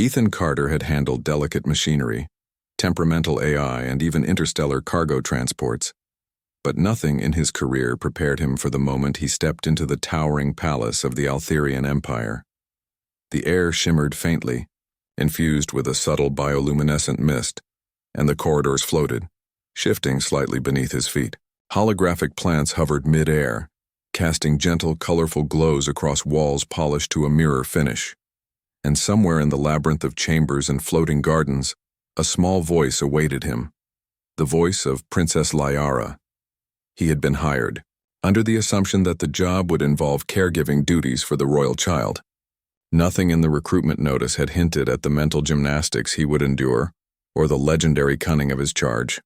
Ethan Carter had handled delicate machinery, temperamental AI, and even interstellar cargo transports, but nothing in his career prepared him for the moment he stepped into the towering palace of the Altherian Empire. The air shimmered faintly, infused with a subtle bioluminescent mist, and the corridors floated, shifting slightly beneath his feet. Holographic plants hovered mid-air, casting gentle, colorful glows across walls polished to a mirror finish. And somewhere in the labyrinth of chambers and floating gardens, a small voice awaited him, the voice of Princess Liara. He had been hired, under the assumption that the job would involve caregiving duties for the royal child. Nothing in the recruitment notice had hinted at the mental gymnastics he would endure, or the legendary cunning of his charge.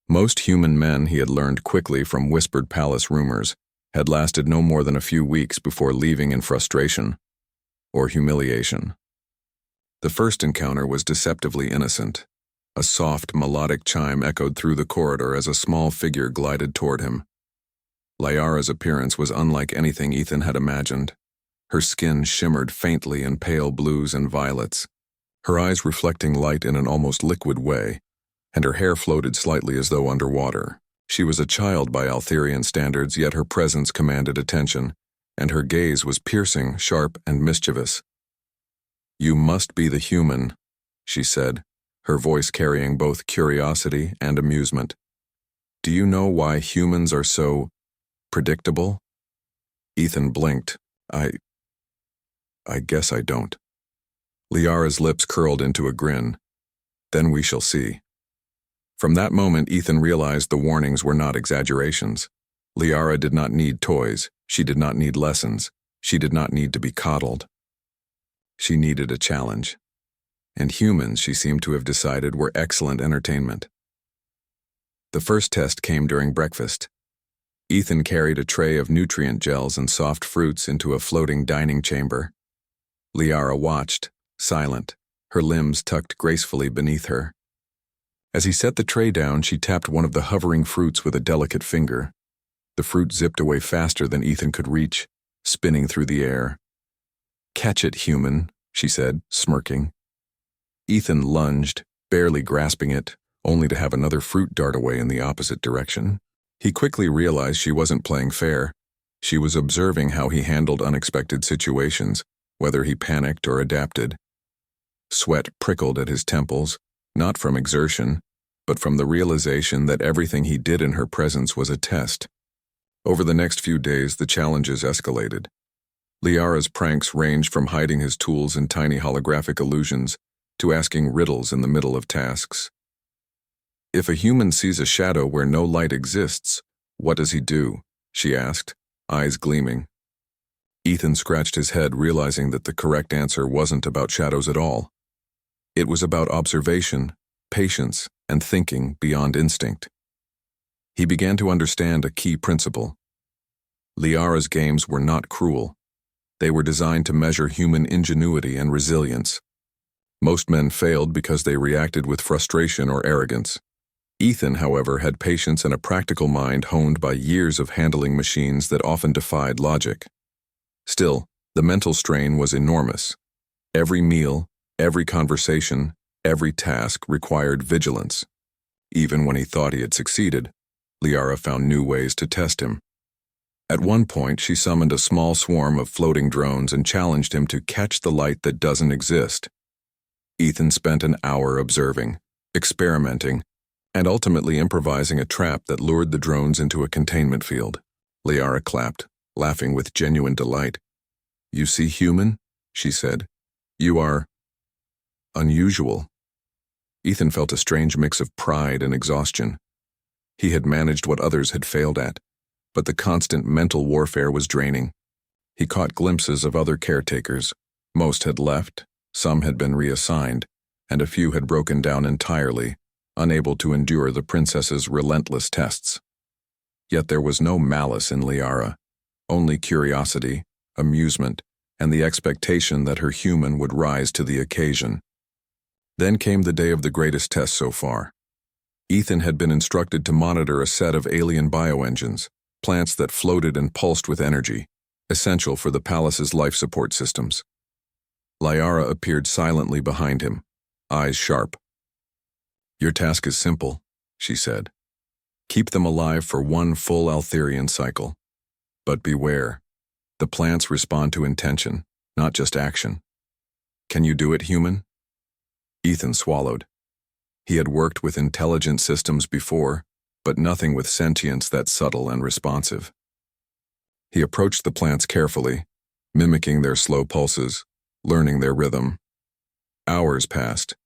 Most human men, he had learned quickly from whispered palace rumors, had lasted no more than a few weeks before leaving in frustration or humiliation. The first encounter was deceptively innocent. A soft, melodic chime echoed through the corridor as a small figure glided toward him. Liara's appearance was unlike anything Ethan had imagined. Her skin shimmered faintly in pale blues and violets, her eyes reflecting light in an almost liquid way, and her hair floated slightly as though underwater. She was a child by Altherian standards, yet her presence commanded attention, and her gaze was piercing, sharp, and mischievous. "You must be the human," she said, her voice carrying both curiosity and amusement. "Do you know why humans are so predictable?" Ethan blinked. I guess I don't." Liara's lips curled into a grin. "Then we shall see." From that moment, Ethan realized the warnings were not exaggerations. Liara did not need toys. She did not need lessons. She did not need to be coddled. She needed a challenge. And humans, she seemed to have decided, were excellent entertainment. The first test came during breakfast. Ethan carried a tray of nutrient gels and soft fruits into a floating dining chamber. Liara watched, silent, her limbs tucked gracefully beneath her. As he set the tray down, she tapped one of the hovering fruits with a delicate finger. The fruit zipped away faster than Ethan could reach, spinning through the air. "Catch it, human," she said, smirking. Ethan lunged, barely grasping it, only to have another fruit dart away in the opposite direction. He quickly realized she wasn't playing fair. She was observing how he handled unexpected situations, whether he panicked or adapted. Sweat prickled at his temples, not from exertion, but from the realization that everything he did in her presence was a test. Over the next few days, the challenges escalated. Liara's pranks ranged from hiding his tools in tiny holographic illusions to asking riddles in the middle of tasks. "If a human sees a shadow where no light exists, what does he do?" she asked, eyes gleaming. Ethan scratched his head, realizing that the correct answer wasn't about shadows at all. It was about observation, patience, and thinking beyond instinct. He began to understand a key principle. Liara's games were not cruel. They were designed to measure human ingenuity and resilience. Most men failed because they reacted with frustration or arrogance. Ethan, however, had patience and a practical mind honed by years of handling machines that often defied logic. Still, the mental strain was enormous. Every meal, every conversation, every task required vigilance. Even when he thought he had succeeded, Liara found new ways to test him. At one point, she summoned a small swarm of floating drones and challenged him to catch the light that doesn't exist. Ethan spent an hour observing, experimenting, and ultimately improvising a trap that lured the drones into a containment field. Liara clapped, laughing with genuine delight. "You see, human," she said. "You are unusual." Ethan felt a strange mix of pride and exhaustion. He had managed what others had failed at, but the constant mental warfare was draining. He caught glimpses of other caretakers. Most had left, some had been reassigned, and a few had broken down entirely, unable to endure the princess's relentless tests. Yet there was no malice in Liara, only curiosity, amusement, and the expectation that her human would rise to the occasion. Then came the day of the greatest test so far. Ethan had been instructed to monitor a set of alien bioengines, plants that floated and pulsed with energy, essential for the palace's life support systems. Liara appeared silently behind him, eyes sharp. "Your task is simple," she said. "Keep them alive for one full Altherian cycle. But beware, the plants respond to intention, not just action. Can you do it, human?" Ethan swallowed. He had worked with intelligent systems before, but nothing with sentience that subtle and responsive. He approached the plants carefully, mimicking their slow pulses, learning their rhythm. Hours passed.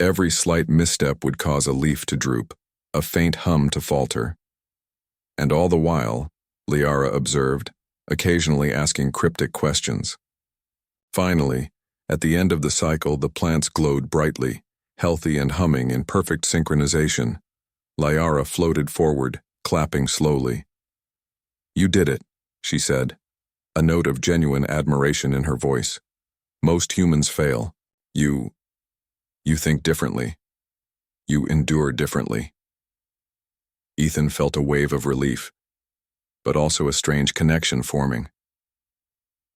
Every slight misstep would cause a leaf to droop, a faint hum to falter. And all the while, Liara observed, occasionally asking cryptic questions. Finally, at the end of the cycle, the plants glowed brightly, healthy and humming in perfect synchronization. Liara floated forward, clapping slowly. "You did it," she said, a note of genuine admiration in her voice. "Most humans fail. You think differently. You endure differently." Ethan felt a wave of relief, but also a strange connection forming.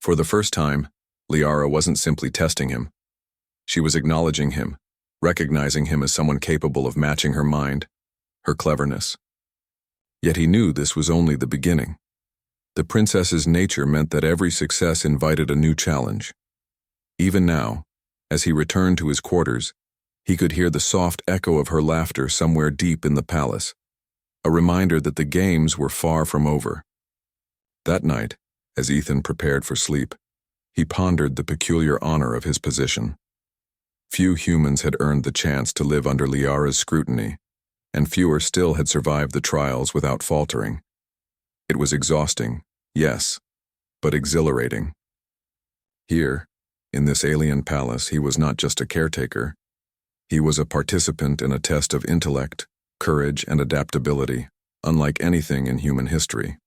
For the first time, Liara wasn't simply testing him. She was acknowledging him, recognizing him as someone capable of matching her mind, her cleverness. Yet he knew this was only the beginning. The princess's nature meant that every success invited a new challenge. Even now, as he returned to his quarters, he could hear the soft echo of her laughter somewhere deep in the palace, a reminder that the games were far from over. That night, as Ethan prepared for sleep, he pondered the peculiar honor of his position. Few humans had earned the chance to live under Liara's scrutiny, and fewer still had survived the trials without faltering. It was exhausting, yes, but exhilarating. Here, in this alien palace, he was not just a caretaker. He was a participant in a test of intellect, courage, and adaptability, unlike anything in human history.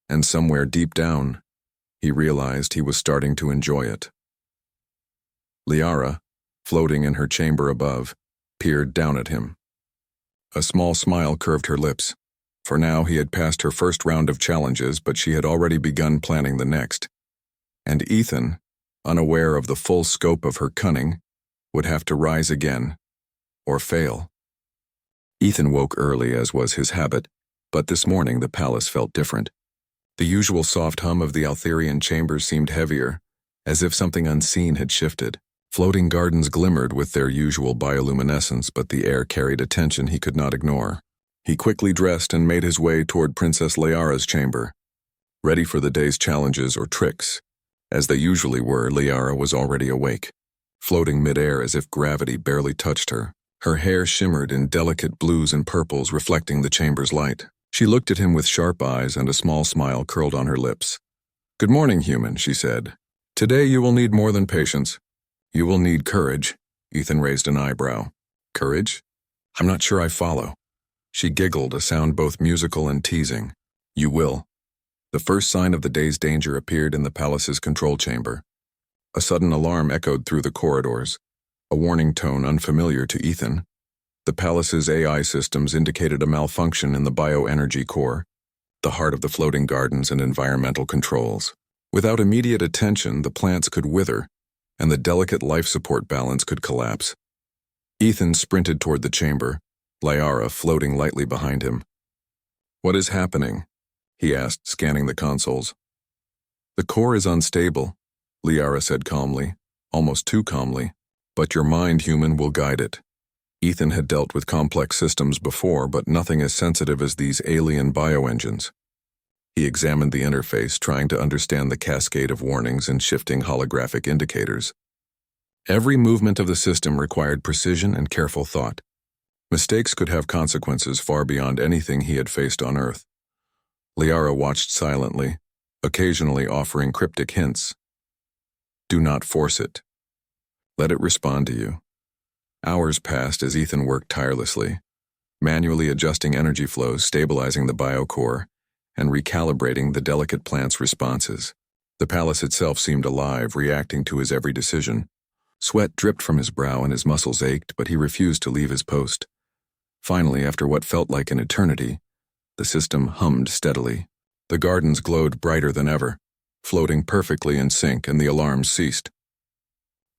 And somewhere deep down, he realized he was starting to enjoy it. Liara, floating in her chamber above, peered down at him. A small smile curved her lips. For now, he had passed her first round of challenges, but she had already begun planning the next. And Ethan, unaware of the full scope of her cunning, would have to rise again, or fail. Ethan woke early, as was his habit, but this morning the palace felt different. The usual soft hum of the Altherian chambers seemed heavier, as if something unseen had shifted. Floating gardens glimmered with their usual bioluminescence, but the air carried a tension he could not ignore. He quickly dressed and made his way toward Princess Liara's chamber. Ready for the day's challenges or tricks. As they usually were, Liara was already awake, floating mid-air as if gravity barely touched her. Her hair shimmered in delicate blues and purples reflecting the chamber's light. She looked at him with sharp eyes, and a small smile curled on her lips. "Good morning, human," she said. "Today you will need more than patience. You will need courage." Ethan raised an eyebrow. "Courage? I'm not sure I follow." She giggled, a sound both musical and teasing. "You will." The first sign of the day's danger appeared in the palace's control chamber. A sudden alarm echoed through the corridors, a warning tone unfamiliar to Ethan. The palace's AI systems indicated a malfunction in the bioenergy core, the heart of the floating gardens and environmental controls. Without immediate attention, the plants could wither, and the delicate life support balance could collapse. Ethan sprinted toward the chamber, Liara floating lightly behind him. "What is happening?" he asked, scanning the consoles. "The core is unstable," Liara said calmly, almost too calmly, "but your mind, human, will guide it." Ethan had dealt with complex systems before, but nothing as sensitive as these alien bioengines. He examined the interface, trying to understand the cascade of warnings and shifting holographic indicators. Every movement of the system required precision and careful thought. Mistakes could have consequences far beyond anything he had faced on Earth. Liara watched silently, occasionally offering cryptic hints. "Do not force it. Let it respond to you." Hours passed as Ethan worked tirelessly, manually adjusting energy flows, stabilizing the biocore, and recalibrating the delicate plant's responses. The palace itself seemed alive, reacting to his every decision. Sweat dripped from his brow and his muscles ached, but he refused to leave his post. Finally, after what felt like an eternity, the system hummed steadily. The gardens glowed brighter than ever, floating perfectly in sync, and the alarms ceased.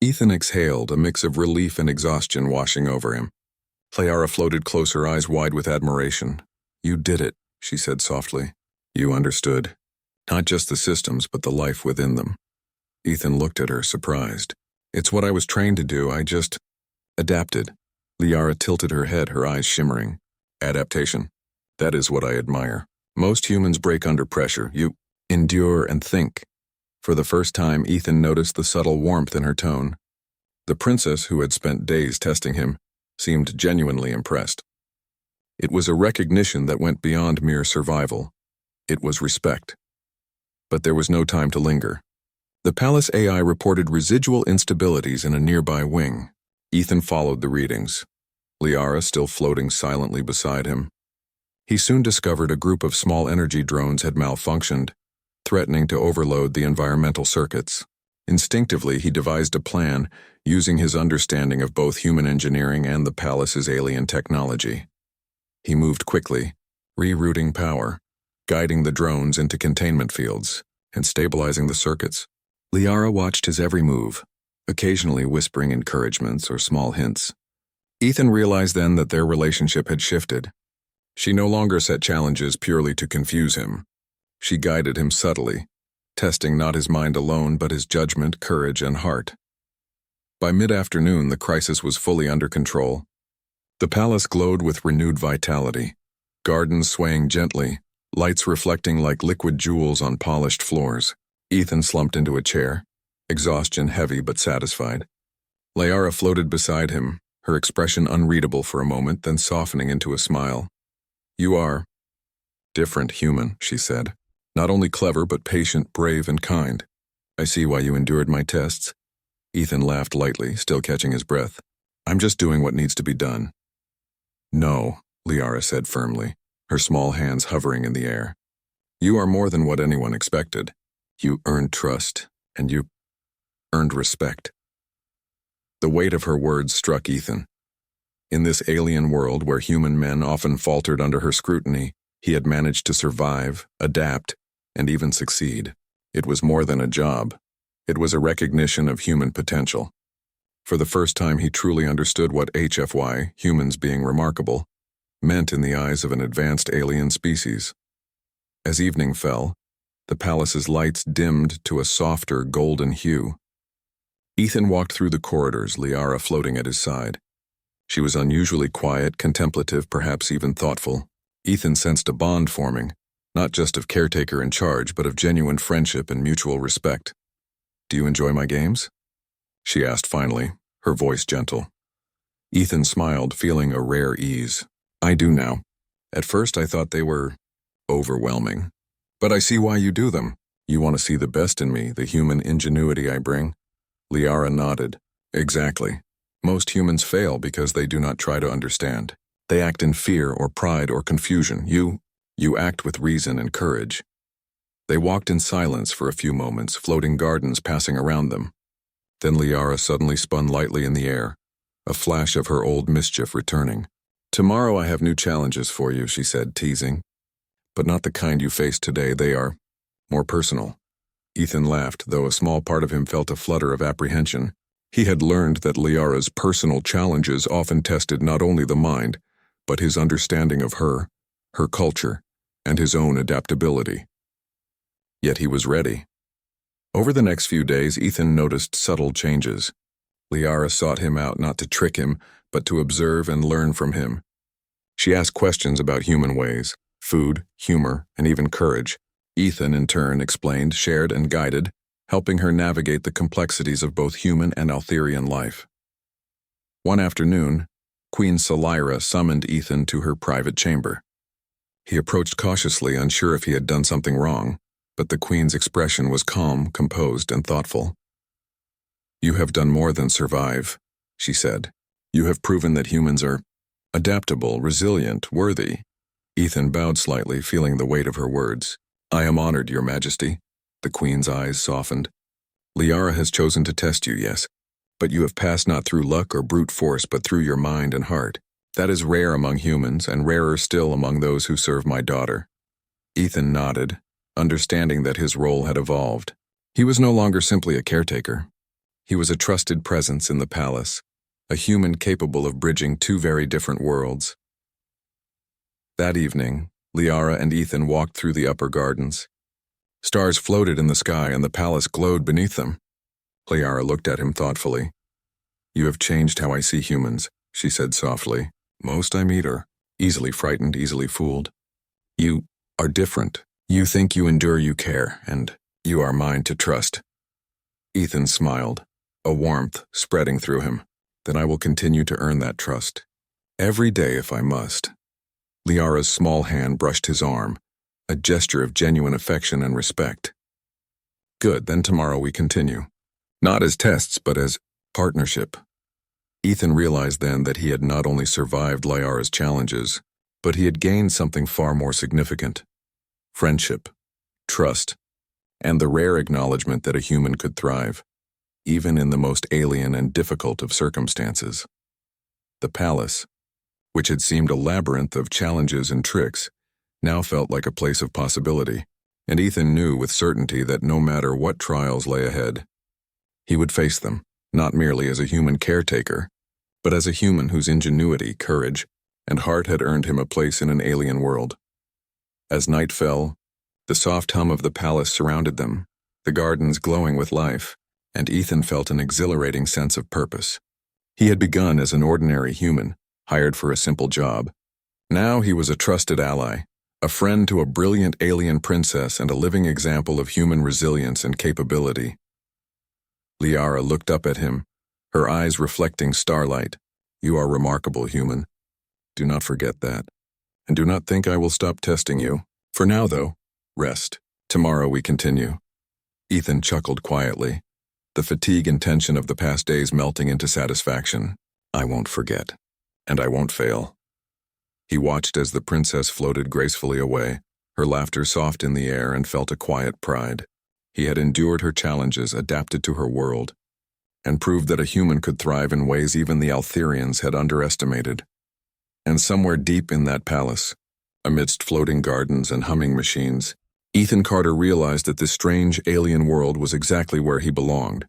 Ethan exhaled, a mix of relief and exhaustion washing over him. Liara floated closer, eyes wide with admiration. "You did it," she said softly. "You understood. Not just the systems, but the life within them." Ethan looked at her, surprised. "It's what I was trained to do, I just adapted." Liara tilted her head, her eyes shimmering. "Adaptation. That is what I admire. Most humans break under pressure. You endure and think." For the first time, Ethan noticed the subtle warmth in her tone. The princess, who had spent days testing him, seemed genuinely impressed. It was a recognition that went beyond mere survival. It was respect. But there was no time to linger. The palace AI reported residual instabilities in a nearby wing. Ethan followed the readings, Liara still floating silently beside him. He soon discovered a group of small energy drones had malfunctioned, threatening to overload the environmental circuits. Instinctively, he devised a plan, using his understanding of both human engineering and the palace's alien technology. He moved quickly, rerouting power, guiding the drones into containment fields, and stabilizing the circuits. Liara watched his every move, occasionally whispering encouragements or small hints. Ethan realized then that their relationship had shifted. She no longer set challenges purely to confuse him. She guided him subtly, testing not his mind alone but his judgment, courage, and heart. By mid-afternoon, the crisis was fully under control. The palace glowed with renewed vitality, gardens swaying gently, lights reflecting like liquid jewels on polished floors. Ethan slumped into a chair, exhaustion heavy but satisfied. Liara floated beside him, her expression unreadable for a moment, then softening into a smile. "You are different human," she said. "Not only clever, but patient, brave, and kind. I see why you endured my tests." Ethan laughed lightly, still catching his breath. "I'm just doing what needs to be done." "No," Liara said firmly, her small hands hovering in the air. "You are more than what anyone expected. You earned trust, and you earned respect." The weight of her words struck Ethan. In this alien world where human men often faltered under her scrutiny, he had managed to survive, adapt, and even succeed. It was more than a job. It was a recognition of human potential. For the first time, he truly understood what HFY, humans being remarkable, meant in the eyes of an advanced alien species. As evening fell, the palace's lights dimmed to a softer golden hue. Ethan walked through the corridors, Liara floating at his side. She was unusually quiet, contemplative, perhaps even thoughtful. Ethan sensed a bond forming, not just of caretaker in charge, but of genuine friendship and mutual respect. "Do you enjoy my games?" she asked finally, her voice gentle. Ethan smiled, feeling a rare ease. "I do now. At first I thought they were overwhelming. But I see why you do them. You want to see the best in me, the human ingenuity I bring." Liara nodded. "Exactly. Most humans fail because they do not try to understand. They act in fear or pride or confusion. You act with reason and courage." They walked in silence for a few moments, floating gardens passing around them. Then Liara suddenly spun lightly in the air, a flash of her old mischief returning. "Tomorrow I have new challenges for you," she said, teasing. "But not the kind you faced today. They are more personal." Ethan laughed, though a small part of him felt a flutter of apprehension. He had learned that Liara's personal challenges often tested not only the mind, but his understanding of her culture, and his own adaptability. Yet he was ready. Over the next few days, Ethan noticed subtle changes. Liara sought him out not to trick him, but to observe and learn from him. She asked questions about human ways, food, humor, and even courage. Ethan, in turn, explained, shared, and guided, helping her navigate the complexities of both human and Altherian life. One afternoon, Queen Salira summoned Ethan to her private chamber. He approached cautiously, unsure if he had done something wrong, but the queen's expression was calm, composed, and thoughtful. "You have done more than survive," she said. "You have proven that humans are adaptable, resilient, worthy." Ethan bowed slightly, feeling the weight of her words. "I am honored, Your Majesty." The queen's eyes softened. "Liara has chosen to test you, yes, but you have passed not through luck or brute force, but through your mind and heart. That is rare among humans, and rarer still among those who serve my daughter." Ethan nodded, understanding that his role had evolved. He was no longer simply a caretaker. He was a trusted presence in the palace, a human capable of bridging two very different worlds. That evening, Liara and Ethan walked through the upper gardens. Stars floated in the sky and the palace glowed beneath them. Liara looked at him thoughtfully. "You have changed how I see humans," she said softly. "Most I meet are easily frightened, easily fooled. You are different. You think, you endure, you care, and you are mine to trust." Ethan smiled, a warmth spreading through him. "Then I will continue to earn that trust. Every day if I must." Liara's small hand brushed his arm, a gesture of genuine affection and respect. "Good, then tomorrow we continue. Not as tests, but as partnership." Ethan realized then that he had not only survived Liara's challenges, but he had gained something far more significant: friendship, trust, and the rare acknowledgement that a human could thrive, even in the most alien and difficult of circumstances. The palace, which had seemed a labyrinth of challenges and tricks, now felt like a place of possibility, and Ethan knew with certainty that no matter what trials lay ahead, he would face them, not merely as a human caretaker, but as a human whose ingenuity, courage, and heart had earned him a place in an alien world. As night fell, the soft hum of the palace surrounded them, the gardens glowing with life, and Ethan felt an exhilarating sense of purpose. He had begun as an ordinary human, hired for a simple job. Now he was a trusted ally, a friend to a brilliant alien princess and a living example of human resilience and capability. Liara looked up at him, her eyes reflecting starlight. "You are remarkable, human. Do not forget that. And do not think I will stop testing you. For now, though, rest. Tomorrow we continue." Ethan chuckled quietly, the fatigue and tension of the past days melting into satisfaction. "I won't forget. And I won't fail." He watched as the princess floated gracefully away, her laughter soft in the air, and felt a quiet pride. He had endured her challenges, adapted to her world, and proved that a human could thrive in ways even the Altherians had underestimated. And somewhere deep in that palace, amidst floating gardens and humming machines, Ethan Carter realized that this strange alien world was exactly where he belonged.